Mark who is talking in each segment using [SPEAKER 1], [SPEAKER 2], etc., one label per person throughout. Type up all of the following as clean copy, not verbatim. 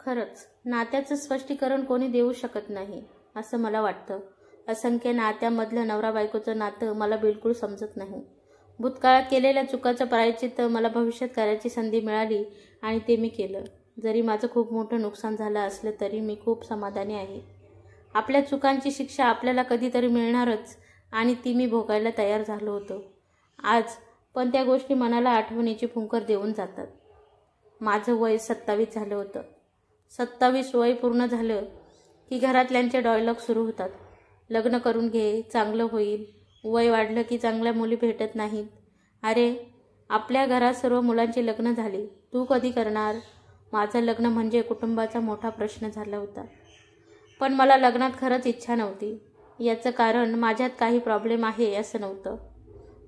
[SPEAKER 1] खरंच नात्याचं स्पष्टीकरण कोणी देऊ शकत नाही असं मला वाटतं. असंख्य नात्यामधलं नवरा बायकोचं नातं मला बिलकुल समजत नाही. भूतकाळात केलेल्या चुकाचं प्रायश्चित्त मला भविष्यात करायची संधी मिळाली आणि ते मी केलं. जरी माझं खूप मोठं नुकसान झालं असलं तरी मी खूप समाधानी आहे. आपल्या चुकांची शिक्षा आपल्याला कधीतरी मिळणारच आणि ती मी भोगायला तयार झालो होतो आज. पण त्या गोष्टी मनाला आठवणीची फुंकर देऊन जातात. माझं वय 27 झालं होतं. 27 वय पूर्ण झालं की घरातल्यांचे डायलॉग सुरू होतात. लग्न करून घे, चांगलं होईल. वय वाढलं की चांगल्या मुली भेटत नाहीत. अरे आपल्या घरात सर्व मुलांची लग्न झाली, तू कधी करणार? माझं लग्न म्हणजे कुटुंबाचा मोठा प्रश्न झाला होता. पण मला लग्नात खरंच इच्छा नव्हती. याचं कारण माझ्यात काही प्रॉब्लेम आहे असं नव्हतं,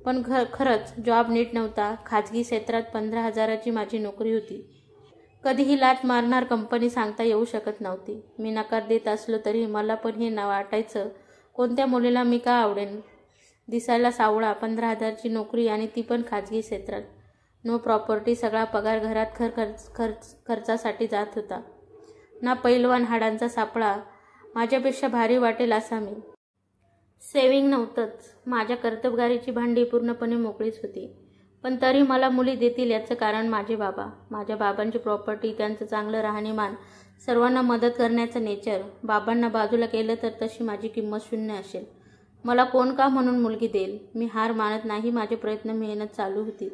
[SPEAKER 1] पण खरंच जॉब नीट नव्हता. खाजगी क्षेत्रात 15,000ची माझी नोकरी होती. कधीही लाथ मारणार कंपनी सांगता येऊ शकत नव्हती. मी नकार देत असलो तरी मला पण हे वाटायचं, कोणत्या मुलीला मी का आवडेन? दिसायला सावळा, 15,000ची नोकरी आणि ती पण खाजगी क्षेत्रात. No property. सगळा पगार घरात खर्चासाठी जात होता. ना पैलवान हाडांचा सापळा. माझ्यापेक्षा भारी वाटेल असा मी. सेविंग नव्हतंच. माझ्या कर्तबगारीची भांडी पूर्णपणे मोकळीच होती. पण तरी मला मुली देतील याचं कारण माझे बाबा. माझ्या बाबांची प्रॉपर्टी, त्यांचं चांगलं राहणीमान, सर्वांना मदत करण्याचं नेचर. बाबांना बाजूला केलं तर तशी माझी किंमत शून्य असेल. मला कोण का म्हणून मुलगी देईल? मी हार मानत नाही. माझे प्रयत्न, मेहनत चालू होती,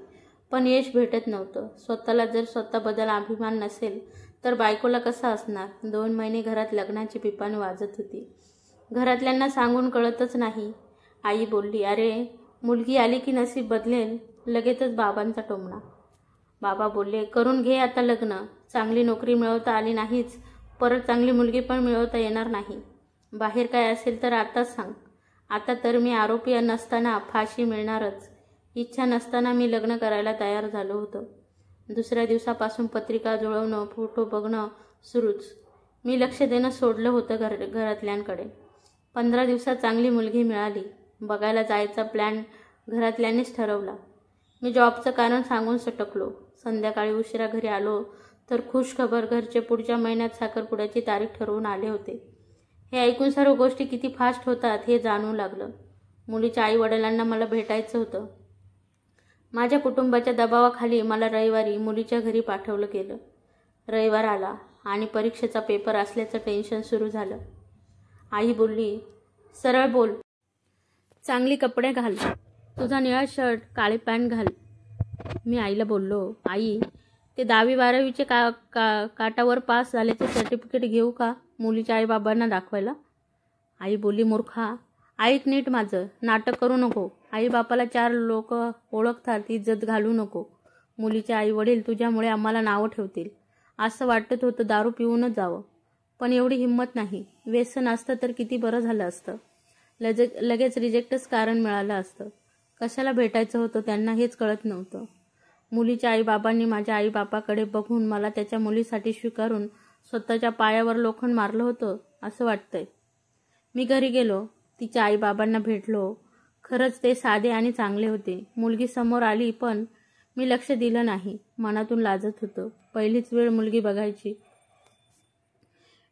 [SPEAKER 1] पण यश भेटत नव्हतं. स्वतःला जर स्वतःबद्दल अभिमान नसेल तर बायकोला कसा असणार? 2 महिने घरात लग्नाची पिपाणी वाजत होती. घरातल्यांना सांगून कळतच नाही. आई बोलली, अरे मुलगी आली की नसीब बदलेल. लगेचच बाबांचा टोमणा. बाबा बोलले, करून घे आता लग्न. चांगली नोकरी मिळवता आली नाहीच, परत चांगली मुलगी पण मिळवता येणार नाही. बाहेर काय असेल तर आताच सांग. आता तर मी आरोपी नसताना फाशी मिळणारच. इच्छा नसताना मी लग्न करायला तयार झालो होतो. दुसऱ्या दिवसापासून पत्रिका जुळवणं, फोटो बघणं सुरूच. मी लक्ष देणं सोडलं होतं घरातल्यांकडे. 15 दिवसात चांगली मुलगी मिळाली. बघायला जायचा प्लॅन घरातल्यांनीच ठरवला. मी जॉबचं कारण सांगून सटकलो. संध्याकाळी उशिरा घरी आलो तर खुश खबर, घरचे पुढच्या महिन्यात साखरपुड्याची तारीख ठरवून आले होते. हे ऐकून सर्व गोष्टी किती फास्ट होतात हे जाणवू लागलं. मुलीच्या आई वडिलांना मला भेटायचं होतं. माझ्या कुटुंबाच्या दबावाखाली मला रविवारी मुलीच्या घरी पाठवलं गेलं. रविवार आला आणि परीक्षेचा पेपर असल्याचं टेन्शन सुरू झालं. आई बोलली, सरळ बोल, चांगली कपडे घाल, तुझा निळा शर्ट, काळी पॅन्ट घाल. मी आईला बोललो, आई ते 10वी-12वीचे काटावर पास झाल्याचे सर्टिफिकेट घेऊ का मुलीच्या आईबाबांना दाखवायला? आई बोलली, मूर्खा, ऐक नीट माझं. नाटक करू नको. आईबापाला 4 लोक ओळखतात, इज्जत घालू नको. मुलीचे आई वडील तुझ्यामुळे आम्हाला नावं ठेवतील. असं वाटत होतं दारू पिऊनच जावं, पण एवढी हिंमत नाही. व्यसन असतं तर किती बरं झालं असतं. लगेच रिजेक्टच कारण मिळालं असतं. कशाला भेटायचं होतं त्यांना हेच कळत नव्हतं. मुलीच्या आईबाबांनी माझ्या आईबापाकडे बघून मला त्याच्या मुलीसाठी स्वीकारून स्वतःच्या पायावर लोखंड मारलं होतं असं वाटतंय. मी घरी गेलो. तिच्या आईबाबांना भेटलो. खरंच ते साधे आणि चांगले होते. मुलगी समोर आली पण मी लक्ष दिलं नाही. मनातून लाजत होतं. पहिलीच वेळ मुलगी बघायची.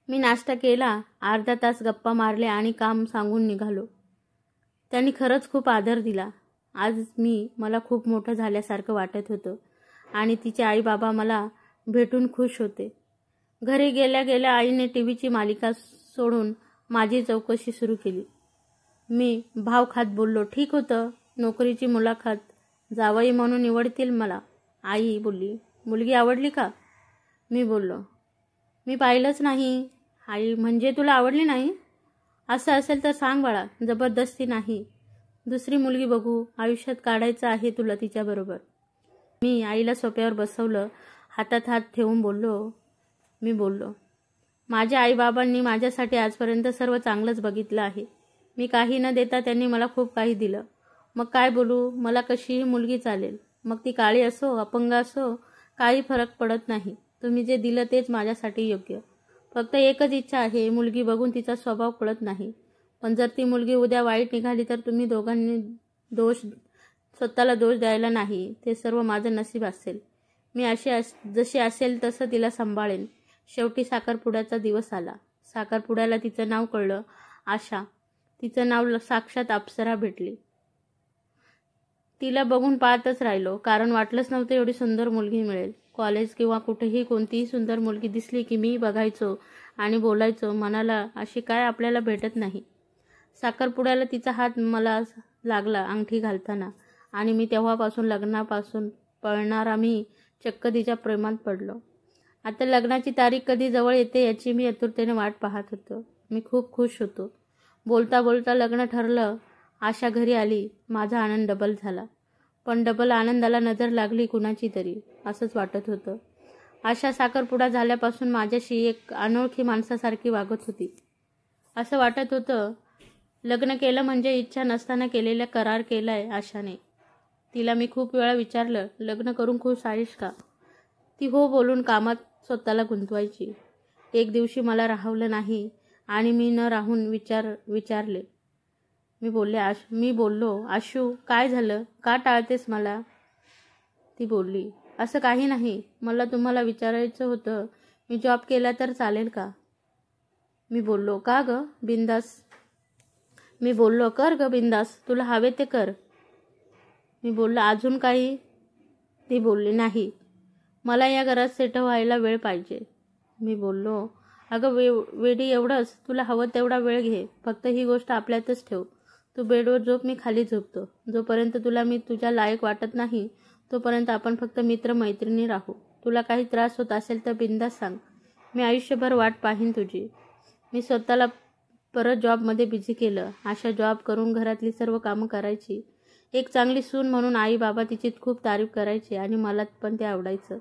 [SPEAKER 1] मी नाश्ता केला. अर्धा तास गप्पा मारल्या आणि काम सांगून निघालो. त्यांनी खरंच खूप आदर दिला. आज मला खूप मोठं झाल्यासारखं वाटत होतं आणि तिचे आई बाबा मला भेटून खुश होते. घरी गेल्या गेल्या आईने टीव्हीची मालिका सोडून माझी चौकशी सुरू केली. मी भाव खात बोललो, ठीक होतं, नोकरीची मुलाखत, जावई म्हणून निवडतील मला. आई बोलली, मुलगी आवडली का? मी बोललो, मी पाहिलंच नाही. आई, म्हणजे तुला आवडली नाही? असं असेल तर सांग बाळा, जबरदस्ती नाही. दुसरी मुलगी बघू. आयुष्यात काढायचं आहे तुला तिच्याबरोबर. मी आईला सोफ्यावर बसवलं. हातात हात ठेवून मी बोललो, माझ्या आईबाबांनी माझ्यासाठी आजपर्यंत सर्व चांगलंच बघितलं आहे. मी काही न देता त्यांनी मला खूप काही दिलं. मग काय बोलू? मला कशीही मुलगी चालेल. मग ती काळी असो, अपंग असो, काही फरक पडत नाही. तुम्ही जे दिलं तेच माझ्यासाठी योग्य. फक्त एकच इच्छा आहे, मुलगी बघून तिचा स्वभाव कळत नाही. पण जर ती मुलगी उद्या वाईट निघाली तर तुम्ही दोघांनी स्वतःला दोष द्यायला नाही. ते सर्व माझं नशीब असेल. मी जशी असेल तसं तिला सांभाळेन. शेवटी साखरपुड्याचा दिवस आला. साखरपुड्याला तिचं नाव कळलं, आशा. तिचं नाव साक्षात अप्सरा भेटली. तिला बघून पाहतच राहिलो, कारण वाटलंच नव्हतं एवढी सुंदर मुलगी मिळेल. कॉलेज किंवा कुठेही कोणतीही सुंदर मुलगी दिसली की मी बघायचो आणि बोलायचो, मनाला अशी काय आपल्याला भेटत नाही. साखरपुड्याला तिचा हात मला लागला अंगठी घालताना, आणि मी तेव्हापासून लग्नापासून पळणारा मी चक्क तिच्या प्रेमात पडलो. आता लग्नाची तारीख कधी जवळ येते याची मी आतुरतेने वाट पाहत होतो. मी खूप खुश होतो. बोलता बोलता लग्न ठरलं. आशा घरी आली. माझा आनंद डबल झाला. पण डबल आनंदाला नजर लागली कुणाची तरी, असंच वाटत होतं. आशा साखरपुडा झाल्यापासून माझ्याशी एक अनोळखी माणसासारखी वागत होती. असं वाटत होतं लग्न केलं म्हणजे इच्छा नसताना केलेला करार केलाय आशाने. तिला मी खूप वेळा विचारलं, लग्न करून खुश आहेस का? ती हो बोलून कामात स्वतःला गुंतवायची. एक दिवशी मला राहवलं नाही आणि मी न राहून विचारले. मी बोललो, आशू काय झालं, का टाळतेस मला? ती बोलली, असं काही नाही, मला तुम्हाला विचारायचं होतं, मी जॉब केला तर चालेल का? मी बोललो, का ग बिंदास? मी बोललो, कर ग बिंदास, तुला हवे ते कर. मी बोललो, अजून काही? ती बोलली, नाही, मला या घरात सेट व्हायला वेळ पाहिजे. मी बोललो, अगं वेडी एवढंच, तुला हवं तेवढा वेळ घे, फक्त ही गोष्ट आपल्यातच ठेव. तू बेडवर झोप, मी खाली झोपतो. जोपर्यंत तुला मी तुझ्या लायक वाटत नाही तोपर्यंत आपण फक्त मित्रमैत्रिणी राहू. तुला काही त्रास होत असेल तर बिंदास सांग, मी आयुष्यभर वाट पाहीन तुझी. मी स्वतःला परत जॉबमध्ये बिझी केलं. आशा जॉब करून घरातली सर्व कामं करायची. एक चांगली सून म्हणून आई बाबा तिची खूप तारीफ करायची आणि मला पण ते आवडायचं.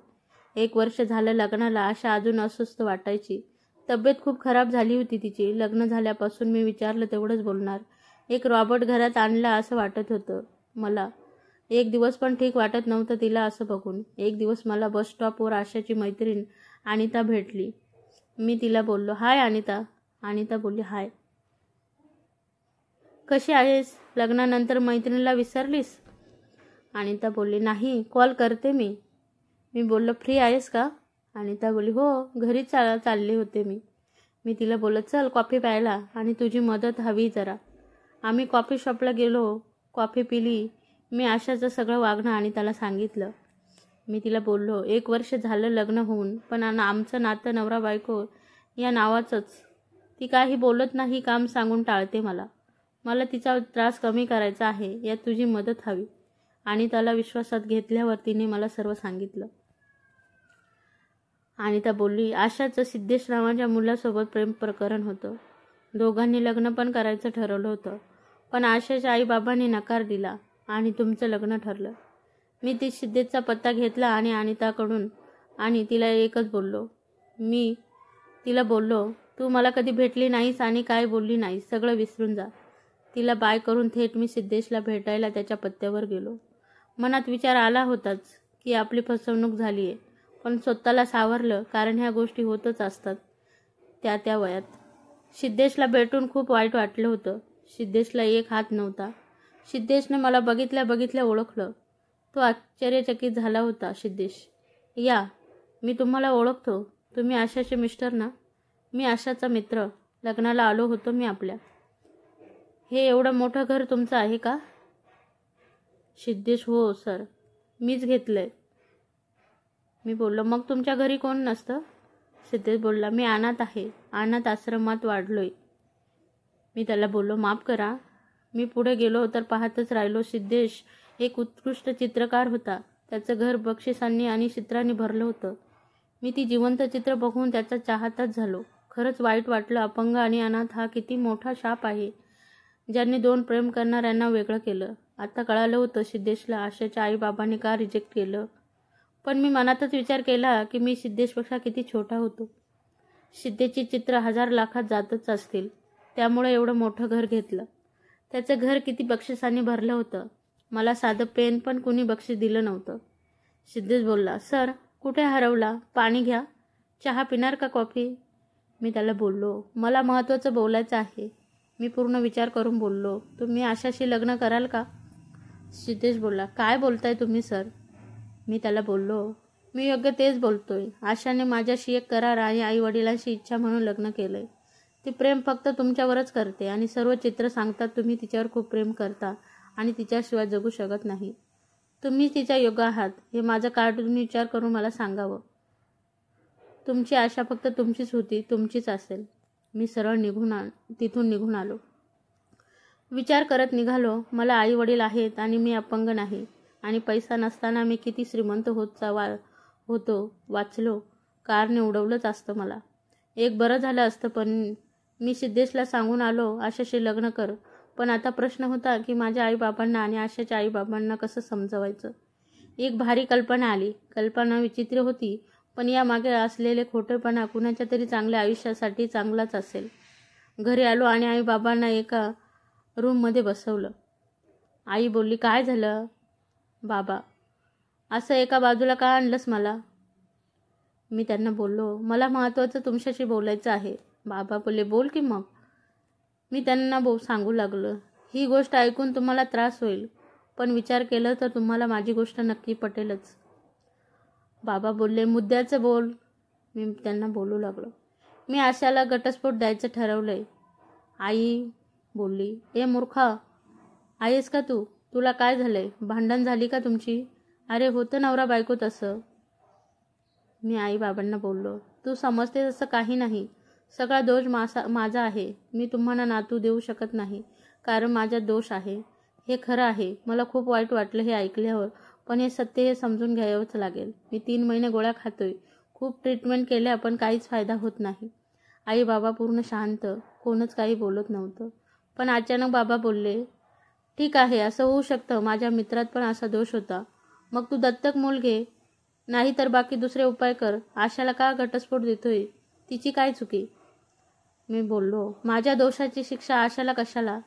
[SPEAKER 1] 1 वर्ष झालं लग्नाला. आशा अजून अस्वस्थ वाटायची. तब्येत खूप खराब झाली होती तिची. लग्न झाल्यापासून मी विचारलं तेवढंच बोलणार. एक रॉबर्ट घरात आणला असं वाटत होतं मला. एक दिवस पण ठीक वाटत नव्हतं तिला असं बघून. एक दिवस मला बस स्टॉपवर आशाची मैत्रीण अनिता भेटली. मी तिला बोललो, हाय अनिता. अनिता बोलली, हाय, कशी आहेस? लग्नानंतर मैत्रिणीला विसरलीस? अनिता बोलली, नाही, कॉल करते मी. मी बोललो, फ्री आहेस का? अनिता बोलली, हो, घरी चालले होते मी तिला बोललो, चल कॉफी प्यायला आणि तुझी मदत हवी जरा. आम्ही कॉफी शॉपला गेलो. कॉफी पिली. मी आशाचं सगळं वागणं अनिताला सांगितलं. मी तिला बोललो, 1 वर्ष झालं लग्न होऊन, पण आमचं नातं नवरा बायको या नावाचंच. ती काही बोलत नाही, काम सांगून टाळते मला तिचा त्रास कमी करायचा आहे, यात तुझी मदत हवी. अनिताला विश्वासात घेतल्यावर तिने मला सर्व सांगितलं. अनिता बोलली, आशाचं सिद्धेश नावाच्या मुलासोबत प्रेम प्रकरण होतं. दोघांनी लग्न पण करायचं ठरवलं होतं, पण आशाच्या आईबाबांनी नकार दिला आणि तुमचं लग्न ठरलं. मी ती सिद्धेशचा पत्ता घेतला आणि अनिताकडून आणि तिला एकच बोललो. मी तिला बोललो, तू मला कधी भेटली नाहीस आणि काय बोलली नाहीस, सगळं विसरून जा. तिला बाय करून थेट मी सिद्धेशला भेटायला त्याच्या पत्त्यावर गेलो. मनात विचार आला होताच की आपली फसवणूक झाली आहे, पण स्वतःला सावरलं, कारण ह्या गोष्टी होतच असतात त्या वयात. सिद्धेशला भेटून खूप वाईट वाटलं होतं. सिद्धेशला एक हात नव्हता. सिद्धेशने मला बघितल्या ओळखलं. तो आश्चर्यचकित झाला होता. सिद्धेश, या, मी तुम्हाला ओळखतो. तुम्ही आशाचे मिस्टर ना? मी आशाचा मित्र. लग्नाला आलो होतो मी आपल्या. हे एवढं मोठं घर तुमचं आहे का? सिद्धेश, हो सर, मीच घेतलंय. मी बोललो, मग तुमच्या घरी कोण नसतं? सिद्धेश बोलला, मी अनाथ आहे, अनाथ आश्रमात वाढलोय. मी त्याला बोललो, माफ करा. मी पुढे गेलो तर पाहतच राहिलो. सिद्धेश एक उत्कृष्ट चित्रकार होता. त्याचं घर बक्षिसांनी आणि चित्रांनी भरलं होतं. मी ती जिवंत चित्र बघून त्याचा चाहताच झालो. खरंच वाईट वाटलं. अपंग आणि अनाथ हा किती मोठा शाप आहे, ज्यांनी 2 प्रेम करणाऱ्यांना वेगळं केलं. आता कळालं होतं सिद्धेशला आशाच्या आईबाबांनी का रिजेक्ट केलं. पण मी मनातच विचार केला की मी सिद्धेशपेक्षा किती छोटा होतो. सिद्धेशची चित्र 1000 लाखात जातच असतील, त्यामुळे एवढं मोठं घर घेतलं. त्याचं घर किती बक्षिसांनी भरलं होतं. मला साधं पेन पण कुणी बक्षीस दिलं नव्हतं. सिद्धेश बोलला, सर कुठे हरवला? पाणी घ्या. चहा पिणार का कॉफी? मी त्याला बोललो, मला महत्त्वाचं बोलायचं आहे. मी पूर्ण विचार करून बोललो, तुम्ही आशाशी लग्न कराल का? सिद्धेश बोलला, काय बोलताय तुम्ही सर? मी त्याला बोललो, मी योग्य तेच बोलतोय. आशाने माझ्याशी एक करार आणि आई वडिलांशी इच्छा म्हणून लग्न केलंय. ती प्रेम फक्त तुमच्यावरच करते आणि सर्व चित्र सांगतात तुम्ही तिच्यावर खूप प्रेम करता आणि तिच्याशिवाय जगू शकत नाही. तुम्ही तिच्या योग्य आहात हे माझं कार्टून विचार करून मला सांगावं. तुमची आशा फक्त तुमचीच होती, तुमचीच असेल. मी सरळ तिथून निघून आलो. विचार करत निघालो. मला आई वडील आहेत आणि मी अपंग नाही आणि पैसा नसताना मी किती श्रीमंत होतो वाचलो. कारने उडवलंच असतं मला. एक बरं झालं असतं, पण मी सिद्धेशला सांगून आलो आशाशी लग्न कर. पण आता प्रश्न होता की माझ्या आईबाबांना आणि आशाच्या आईबाबांना कसं समजवायचं. एक भारी कल्पना आली. कल्पना विचित्र होती, पण यामागे असलेले खोटेपणा कुणाच्या तरी चांगल्या आयुष्यासाठी चांगलाच असेल. घरी आलो आणि आईबाबांना एका रूममध्ये बसवलं. आई बोलली, काय झालं बाबा, असं एका बाजूला का आणलंस मला? मी त्यांना बोललो, मला महत्त्वाचं तुमच्याशी बोलायचं आहे. बाबा बोलले, बोल की मग. मी त्यांना सांगू लागलं, ही गोष्ट ऐकून तुम्हाला त्रास होईल, पण विचार केलं तर तुम्हाला माझी गोष्ट नक्की पटेलच. बाबा बोलले, मुद्द्याचं बोल. मी त्यांना बोलू लागलो, मी आशाला घटस्फोट द्यायचं ठरवलंय. आई बोलली, ए मूर्खा आहेस का तू? तुला काय झालंय? भांडण झाली का तुमची? अरे होतं नवरा बायको तसं. मी आई बाबांना बोललो, तू समजते तसं काही नाही. सगळा दोष माझा आहे. मी तुम्हाला नातू देऊ शकत नाही कारण माझ्यात दोष आहे. हे खरं आहे. मला खूप वाईट वाटलं हे ऐकल्यावर, पण हे सत्य हे समजून घ्यावंच लागेल. मी 3 महिने गोळ्या खातोय. खूप ट्रीटमेंट केल्या पण काहीच फायदा होत नाही. आई बाबा पूर्ण शांत, कोणच काही बोलत नव्हतं. पण अचानक बाबा बोलले, ठीक आहे, असं होऊ शकतं. माझ्या मित्रात पण असा दोष होता. मग तू दत्तक मूल घे, नाही तर बाकी दुसरे उपाय कर. आशाला का घटस्फोट देतोय? तिची काय चुकी? मी बोललो, माझ्या दोषाची शिक्षा आशाला कशाला?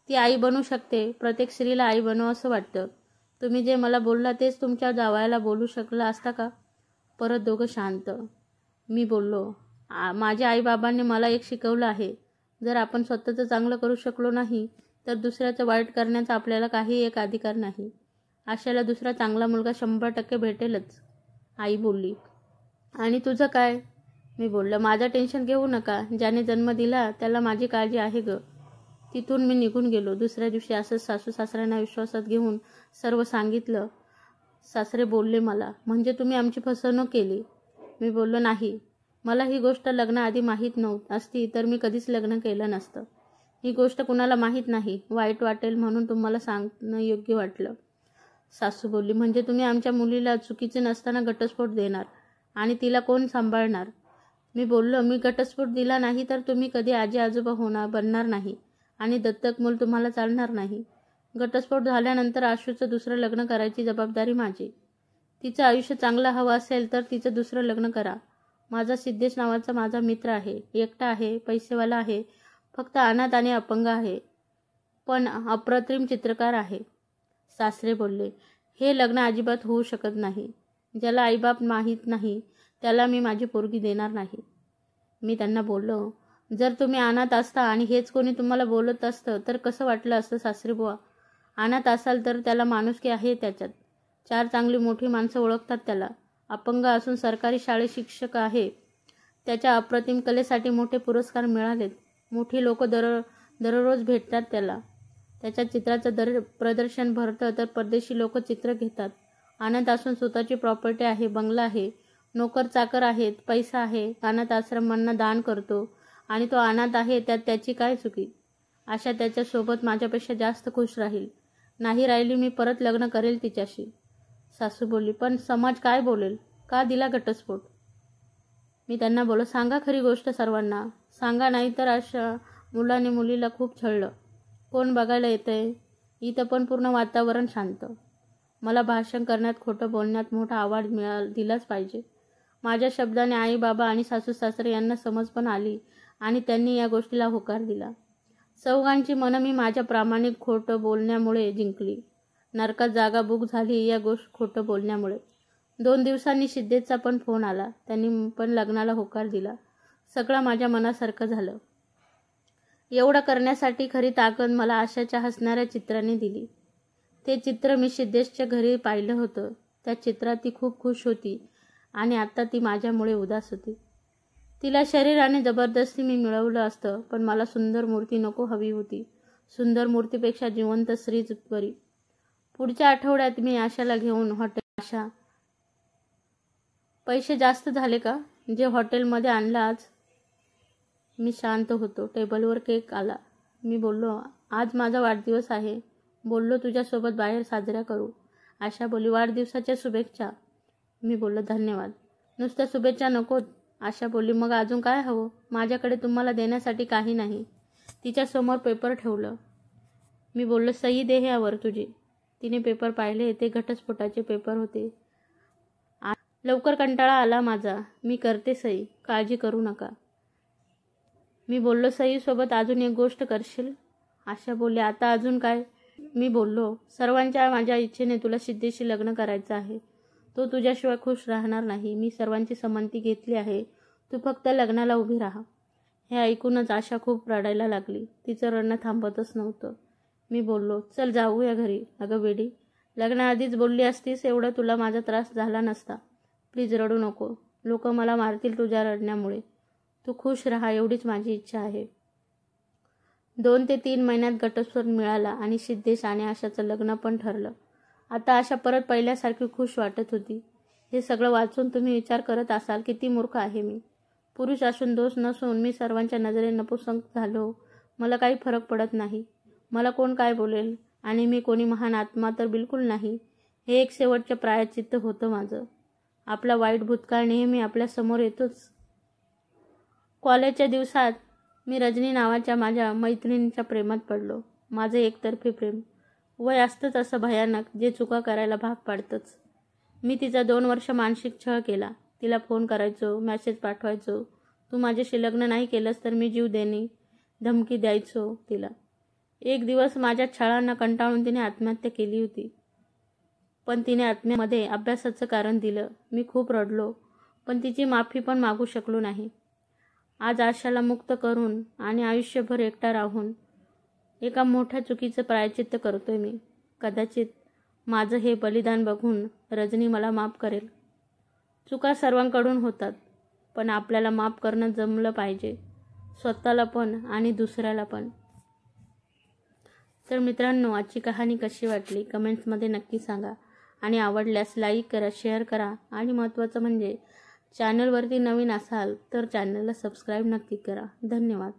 [SPEAKER 1] ती आई बनू शकते. प्रत्येक स्त्रीला आई बनव असं वाटतं. तुम्ही जे मला बोलला तेच तुमच्या जावयाला बोलू शकला असता का? परत दोघं शांत. मी बोललो, माझ्या आईबाबांनी मला एक शिकवलं आहे. जर आपण स्वतःचं चांगलं करू शकलो नाही तर दुसऱ्याचं वाईट करण्याचा आपल्याला काही एक अधिकार नाही. आशाला दुसरा चांगला मुलगा 100% भेटेलच. आई बोलली, आणि तुझं काय? मी बोललं, माझं टेन्शन घेऊ नका. ज्याने जन्म दिला त्याला माझी काळजी आहे ग. तिथून मी निघून गेलो. दुसऱ्या दिवशी असंच सासू सासऱ्यांना विश्वासात घेऊन सर्व सांगितलं. सासरे बोलले मला, म्हणजे तुम्ही आमची फसवणूक केली? मी बोललो, नाही. मला ही गोष्ट लग्नाआधी माहीत असती तर मी कधीच लग्न केलं नसतं. ही गोष्ट कुणाला माहीत नाही. वाईट वाटेल म्हणून तुम्हाला सांगणं योग्य वाटलं. सासू बोलली, म्हणजे तुम्ही आमच्या मुलीला चुकीचे नसताना घटस्फोट देणार आणि तिला कोण सांभाळणार? मी बोललो, मी घटस्फोट दिला नाही तर तुम्ही कधी आजी आजोबा बनणार नाही आणि दत्तक मूल तुम्हाला चालणार नाही. घटस्फोट झाल्यानंतर आशूचं दुसरं लग्न करायची जबाबदारी माझी. तिचं आयुष्य चांगलं हवं असेल तर तिचं दुसरं लग्न करा. माझा सिद्धेश नावाचा माझा मित्र आहे. एकटा आहे, पैसेवाला आहे, फक्त अनाथ आणि अपंग आहे, पण अप्रतिम चित्रकार आहे. सासरे बोलले, हे लग्न अजिबात होऊ शकत नाही. ज्याला आईबाप माहीत नाही त्याला मी माझी पोरगी देणार नाही. मी त्यांना बोललो, जर तुम्ही अनाथ असता आणि हेच कोणी तुम्हाला बोलत असतं तर कसं वाटलं असतं सासरेबुवा? अनाथ असाल तर त्याला माणुसकी आहे त्याच्यात. 4 चांगली मोठी माणसं ओळखतात त्याला. अपंग असून सरकारी शाळेत शिक्षक आहे. त्याच्या अप्रतिम कलेसाठी मोठे पुरस्कार मिळालेत. मोठी लोक दररोज भेटतात त्याला. त्याच्या चित्राचं प्रदर्शन भरतं तर परदेशी लोक चित्र घेतात. अनाथ असून स्वतःची प्रॉपर्टी आहे, बंगला आहे, नोकर चाकर आहेत, पैसा आहे, अनाथ आश्रमांना दान करतो आणि तो अनाथ आहे त्यात त्याची काय चुकी? आशा त्याच्यासोबत माझ्यापेक्षा जास्त खुश राहील. नाही राहिली मी परत लग्न करेल तिच्याशी. सासू बोलली, पण समाज काय बोलेल? का दिला घटस्फोट? मी त्यांना बोललो, सांगा खरी गोष्ट सर्वांना. सांगा, नाही तर अशा मुलाने मुलीला खूप छळलं. कोण बघायला येतंय? इथं पण पूर्ण वातावरण शांत. मला भाषण करण्यात, खोटं बोलण्यात मोठा आवाज दिलाच पाहिजे. माझ्या शब्दाने आई बाबा आणि सासू सासरे यांना समज पण आली आणि त्यांनी या गोष्टीला होकार दिला. चौघांची मनं मी माझ्या प्रामाणिक खोटं बोलण्यामुळे जिंकली. नरकात जागा बुक झाली या खोटं बोलण्यामुळे. 2 दिवसांनी सिद्धेशचा पण फोन आला. त्यांनी पण लग्नाला होकार दिला. सगळं माझ्या मनासारखं झालं. एवढं करण्यासाठी खरी ताकद मला आशाच्या हसणाऱ्या चित्राने दिली. ते चित्र मी सिद्धेशच्या घरी पाहिलं होतं. त्या चित्रात ती खूप खुश होती आणि आता ती माझ्यामुळे उदास होती. तिला शरीराने जबरदस्ती मी मिळवलं असतं, पण मला सुंदर मूर्ती नको हवी होती. सुंदर मूर्तीपेक्षा जिवंत स्त्रीच बरी. पुढच्या आठवड्यात मी आशाला घेऊन हॉटेल. आशा, पैसे जास्त झाले का? जे हॉटेलमध्ये आणलं आज? मी शांत होतो. टेबलवर केक आला. मी बोललो, आज माझा वाढदिवस आहे. बोललो तुझ्यासोबत बाहेर साजरा करू. आशा बोलली, वाढदिवसाच्या शुभेच्छा. मी बोललो, धन्यवाद. नुसत्या शुभेच्छा नकोत. आशा बोलली, मग अजून काय हवं? माझ्याकडे तुम्हाला देण्यासाठी काही नाही. तिच्यासमोर पेपर ठेवलं. मी बोललो, सही दे ह्यावर तुझी. तिने पेपर पाहिले. ते घटस्फोटाचे पेपर होते. लवकर कंटाळा आला माझा. मी करते सही, काळजी करू नका. मी बोललो, सहीसोबत अजून एक गोष्ट करशील? आशा बोलली, आता अजून काय? मी बोललो, सर्वांच्या माझ्या इच्छेने तुला सिद्धीशी लग्न करायचं आहे. तो तुझ्याशिवाय खुश राहणार नाही. मी सर्वांची संमती घेतली आहे. तू फक्त लग्नाला उभी राहा. हे ऐकूनच आशा खूप रडायला लागली. तिचं रडणं थांबतच नव्हतं. मी बोललो, चल जाऊया घरी. अगं वेडी, लग्नाआधीच बोलली असतीस एवढा तुला माझा त्रास झाला नसता. प्लीज रडू नको. लोक मला मारतील तुझ्या रडण्यामुळे. तू खुश राहा एवढीच माझी इच्छा आहे. 2 ते 3 महिन्यात घटस्फोट मिळाला आणि सिद्धेश आणि आशाचं लग्न पण ठरलं. आता आशा परत पहिल्यासारखी खुश वाटत होती. हे सगळं वाचून तुम्ही विचार करत असाल, किती मूर्ख आहे मी. पुरुष असून दोष नसून मी सर्वांच्या नजरेत नपुसंक झालो. मला काही फरक पडत नाही. मला कोण काय बोलेल. आणि मी कोणी महान आत्मा तर बिलकुल नाही. हे एक शेवटचं प्रायश्चित्त होतं माझं. आपला वाईट भूतकाळ नेहमी आपल्या समोर येतोच. कॉलेजच्या दिवसात मी रजनी नावाच्या माझ्या मैत्रिणीच्या प्रेमात पडलो. माझं एकतर्फी प्रेम. वय असतंच असं भयानक, जे चुका करायला भाग पाडतंच. मी तिचा 2 वर्ष मानसिक छळ केला. तिला फोन करायचो, मेसेज पाठवायचो. तू माझ्याशी लग्न नाही केलंस तर मी जीव देणे धमकी द्यायचो तिला. एक दिवस माझ्या छळांना कंटाळून तिने आत्महत्या केली होती. पण तिने आत्म्यामध्ये अभ्यासाचं कारण दिलं. मी खूप रडलो, पण तिची माफी पण मागू शकलो नाही. आज आशाला मुक्त करून आणि आयुष्यभर एकटा राहून एका मोठ्या चुकीचं प्रायश्चित्त करतोय मी. कदाचित माझं हे बलिदान बघून रजनी मला माफ करेल. चुका सर्वांकडून होतात, पण आपल्याला माफ करणं जमलं पाहिजे. स्वतःला पण आणि दुसऱ्याला पण. तर मित्रांनो, आजची कहाणी कशी वाटली कमेंट्समध्ये नक्की सांगा. आणि आवडल्यास लाईक करा, शेअर करा. आणि महत्त्वाचं म्हणजे चॅनलवरती नवीन असाल तर चॅनलला सबस्क्राईब नक्की करा. धन्यवाद.